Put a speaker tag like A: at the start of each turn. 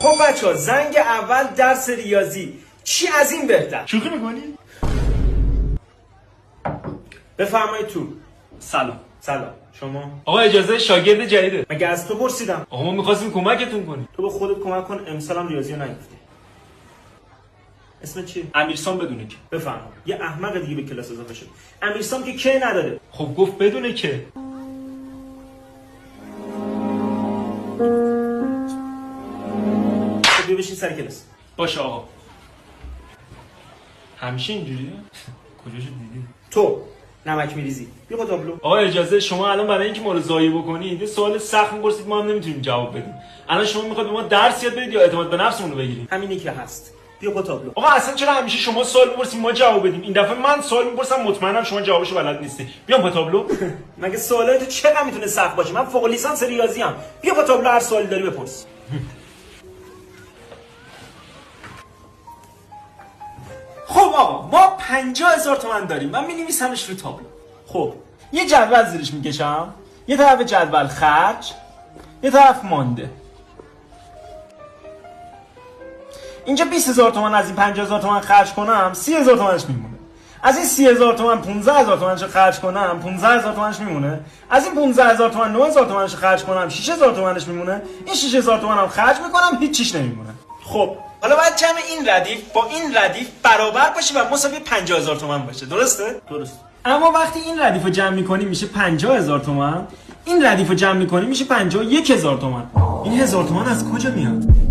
A: خب بچه‌ها زنگ اول درس ریاضی چی از این بهتر؟
B: شوخی میکنی؟
A: بفرمایید تو.
B: سلام.
A: سلام. شما؟
B: آقا اجازه شاگرد جدیده.
A: مگه از تو پرسیدم؟
B: آقا ما می‌خواستیم کمکتون کنیم.
A: تو به خودت کمک کن، امسالم ریاضی رو نگفتی. اسم چیه؟
B: امیرسام بدونه که.
A: بفرما. یه احمق دیگه به کلاس اضافه شد. امیرسام که کی نداره.
B: خب گفت بدونه که.
A: خب بیا بشین سر کلاس.
B: باشه آقا. همیشه اینجوریه؟ کجاشو دیدی؟
A: تو نمک میریزی. بیا با تابلو.
B: آقا اجازه شما الان برای اینکه ما رو ضایع بکنید یه سوال سخت می‌پرسید ما هم نمیتونیم جواب بدیم. الان شما می‌خواید به ما درس یاد بدید یا اعتماد به نفسمون رو بگیریم؟
A: همینی که هست. بیا با تابلو.
B: آقا اصلا چرا همیشه شما سوال می‌پرسید ما جواب بدیم؟ این دفعه من سوال می‌پرسم مطمئنم شما جوابشو بلد نیستی. بیام با تابلو.
A: مگه سوالای تو چقدر میتونه سخت باشه؟ من فوق لیسانس ریاضی ام. بیا با تابلو هر سوالی داری بپرس.
B: خب آقا ما 50,000 تومان داریم. من می‌نویسمش رو تابلو.
A: خب
B: یه جدول زیرش میکشم، یه طرف جدول خرج، یه طرف مانده. اینجا 20,000 تومان از این 50,000 تومان خرج کنم 30,000 تومانش میمونه. از این 30,000 تومان 15,000 تومانش خرج کنم 15,000 تومانش میمونه. از این 15,000 تومان 9,000 تومانش خرج کنم 6,000 تومانش میمونه. این 6,000 تومانم خرج میکنم هیچ چیش نمیمونه.
A: خب حالا باید جمع این ردیف با این ردیف برابر باشه و مساوی 50,000 تومان باشه. درسته؟ درست.
B: اما وقتی این ردیف رو جمع میکنیم میشه 50,000 تومان، این ردیف رو جمع میکنیم میشه 51,000 تومان. این 1000 تومان از کجا میاد؟